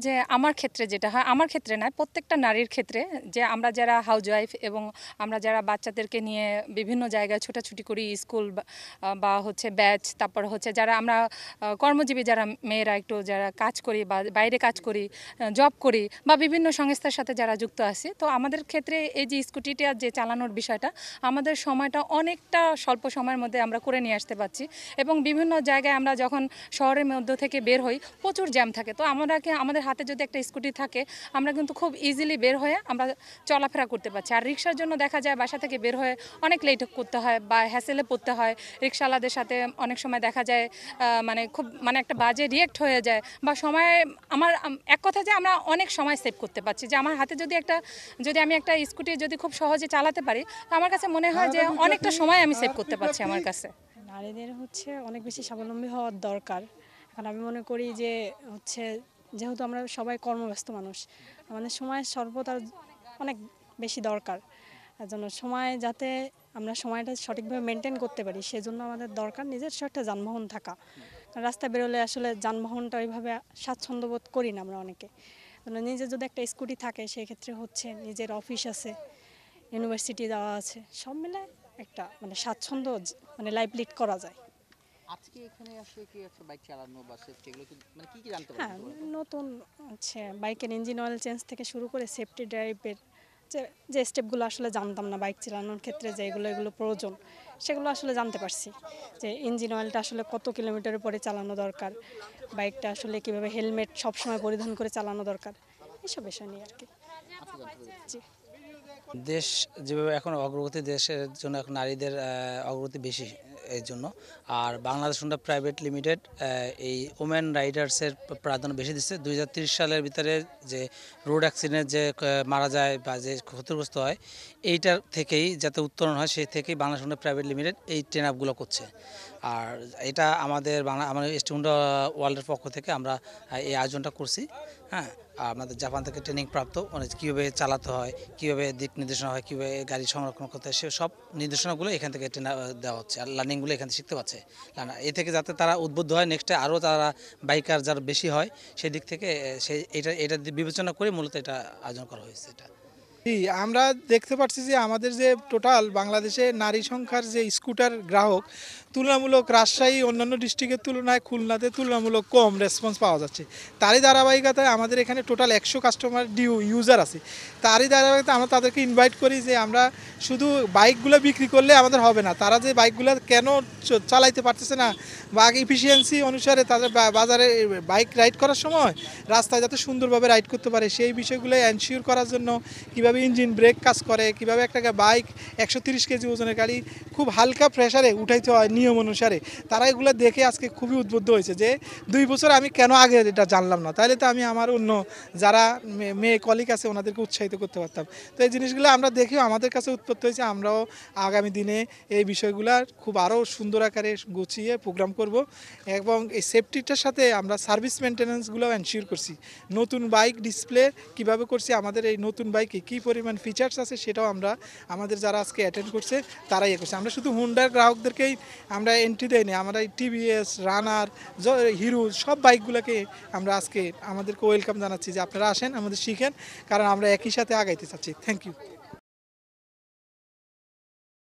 যে আমার ক্ষেত্রে যেটা হয়, আমার ক্ষেত্রে নয়, প্রত্যেকটা নারীর ক্ষেত্রে, যে আমরা যারা হাউসওয়াইফ এবং আমরা যারা বাচ্চাদেরকে নিয়ে বিভিন্ন জায়গায় ছোটাছুটি করি, স্কুল বা হচ্ছে ব্যাচ, তারপর হচ্ছে যারা আমরা কর্মজীবী যারা মেয়েরা একটু যারা কাজ করি বা বাইরে কাজ করি, জব করি বা বিভিন্ন সংস্থার সাথে যারা যুক্ত আছি, তো আমাদের ক্ষেত্রে এই যে স্কুটিটা যে চালানোর বিষয়টা, আমাদের সময়টা অনেকটা স্বল্প সময়ের মধ্যে আমরা করে নিয়ে আসতে পারছি। এবং বিভিন্ন জায়গায় আমরা যখন শহরের মধ্য থেকে বের হই, প্রচুর জ্যাম থাকে, তো আমাদের হাতে যদি একটা স্কুটি থাকে, আমরা কিন্তু খুব ইজিলি বের হয়ে আমরা চলাফেরা করতে পারছি। আর রিক্সার জন্য দেখা যায় বাসা থেকে বের হয়ে অনেক লেট করতে হয় বা হ্যাসেলে পড়তে হয়, রিক্সাওয়ালাদের সাথে অনেক সময় দেখা যায় মানে খুব মানে একটা বাজে রিয়েক্ট হয়ে যায় বা সময় এক কথা যে আমরা অনেক সময় সেভ করতে পারছি, যে আমার হাতে যদি আমি একটা স্কুটি যদি খুব সহজে চালাতে পারি, তো আমার কাছে মনে হয় যে অনেকটা সময় আমি সেভ করতে পারছি আমার কাছে। নারীদের হচ্ছে অনেক বেশি স্বাবলম্বী হওয়ার দরকার। এখন আমি মনে করি যে হচ্ছে যেহেতু আমরা সবাই কর্মব্যস্ত মানুষ, আমাদের সময় স্বল্পতার অনেক বেশি দরকার। তার জন্য সময় যাতে আমরা সময়টা সঠিকভাবে মেনটেন করতে পারি, সেজন্য আমাদের দরকার নিজস্ব একটা যানবাহন থাকা। কারণ রাস্তায় বেরোলে আসলে যানবাহনটা ওইভাবে স্বাচ্ছন্দ্য বোধ করি না আমরা অনেকে। নিজের যদি একটা স্কুটি থাকে, সেক্ষেত্রে হচ্ছে নিজের অফিস আছে, ইউনিভার্সিটি যাওয়া আছে, সব মিলে একটা স্বাচ্ছন্দ্য লাইফ লিড করা যায়। আজকে এখানে আসলে কি আছে বাইক চালানো বা সেফটি এগুলো কি কি জানতে হ্যাঁ, পারবেন একটু বলেন তো? নতুন হচ্ছে বাইকের ইঞ্জিন অয়েল চেঞ্জ থেকে শুরু করে সেফটি ড্রাইভের যে যে স্টেপগুলো আসলে জানতাম না বাইক চালানোর ক্ষেত্রে, যে এগুলো প্রয়োজন, সেগুলো আসলে জানতে পারছি। যে ইঞ্জিন অয়েলটা আসলে কত কিলোমিটারের পরে চালানো দরকার, বাইকটা আসলে কীভাবে হেলমেট সবসময় পরিধান করে চালানো দরকার, এসব বিষয় নিয়ে আর কি। আচ্ছা, জানতে পেরেছি। জি। দেশ যেভাবে এখন অগ্রগতি, দেশের জন্য এখন নারীদের অগ্রগতি বেশি এই জন্য। আর বাংলাদেশ হোন্ডা প্রাইভেট লিমিটেড এই ওমেন রাইডার্সের প্রাধান্য বেশি দিচ্ছে। 2030 সালের ভিতরে যে রোড অ্যাক্সিডেন্ট যে মারা যায় বা যে ক্ষতিগ্রস্ত হয়, এইটার থেকেই যাতে উত্তরণ হয়, সেই থেকেই বাংলাদেশ হোন্ডা প্রাইভেট লিমিটেড এই ট্রেন আপগুলো করছে। আর এটা আমাদের এসটি হোন্ডা ওয়ার্ল্ডের পক্ষ থেকে আমরা এই আয়োজনটা করছি। হ্যাঁ, আমাদের জাপান থেকে ট্রেনিং প্রাপ্ত কীভাবে চালাতে হয়, কীভাবে দিক নির্দেশনা হয়, কীভাবে গাড়ি সংরক্ষণ করতে হয়, সে সব নির্দেশনাগুলো এখান থেকে দেওয়া হচ্ছে। আর লার্নিংগুলো এখান থেকে শিখতে পারছে। এ থেকে যাতে তারা উদ্বুদ্ধ হয়, নেক্সটে আরও তারা বাইকার যারা বেশি হয়, সেই দিক থেকে এটা বিবেচনা করে মূলত এটা আয়োজন করা হয়েছে। এটা জি, আমরা দেখতে পাচ্ছি যে আমাদের যে টোটাল বাংলাদেশে নারী সংখ্যার যে স্কুটার গ্রাহক, তুলনামূলক রাজশাহী অন্যান্য ডিস্ট্রিক্টের তুলনায় খুলনাতে তুলনামূলক কম রেসপন্স পাওয়া যাচ্ছে। তারই ধারাবাহিকতায় আমাদের এখানে টোটাল 100 কাস্টমার ইউজার আছে। তারই ধারাবাহিকতায় আমরা তাদেরকে ইনভাইট করি যে আমরা শুধু বাইকগুলো বিক্রি করলে আমাদের হবে না, তারা যে বাইকগুলো কেন চালাইতে পারতেছে না বা ইফিসিয়েন্সি অনুসারে তাদের বাজারে বাইক রাইড করার সময় রাস্তায় যাতে সুন্দরভাবে রাইড করতে পারে, সেই বিষয়গুলো এনশিওর করার জন্য কীভাবে ইঞ্জিন ব্রেক কাজ করে, কীভাবে একটা বাইক 130 কেজি ওজনের গাড়ি খুব হালকা প্রেশারে উঠাইতে হয় নিয়ম অনুসারে, তারা এগুলো দেখে আজকে খুবই উদ্বুদ্ধ হয়েছে যে 2 বছর আমি কেন আগে এটা জানলাম না, তাহলে তো আমি আমার অন্য যারা মেয়ে কলিগ আছে ওনাদেরকে উৎসাহিত করতে পারতাম। তো এই জিনিসগুলো আমরা দেখেও আমাদের কাছে উৎপত্তি হয়েছে। আমরাও আগামী দিনে এই বিষয়গুলো খুব আরও সুন্দর আকারে গুছিয়ে প্রোগ্রাম করব এবং এই সেফটিটার সাথে আমরা সার্ভিস মেনটেন্যান্সগুলোও এনশিওর করছি। নতুন বাইক ডিসপ্লে কিভাবে করছি, আমাদের এই নতুন বাইকে কী পরিমাণ ফিচার্স আছে, সেটাও আমরা আমাদের যারা আজকে অ্যাটেন্ড করছে তারাই করছে। আমরা শুধু হুন্ডার গ্রাহকদেরকেই আমরা এন্ট্রি দেয়নি, আমরা এই টিভিএস, রানার, হিরো সব বাইকগুলোকে আমরা আজকে আমাদেরকে ওয়েলকাম জানাচ্ছি যে আপনারা আসেন, আমাদের শিখেন, কারণ আমরা একই সাথে আগাইতে চাচ্ছি। Thank you.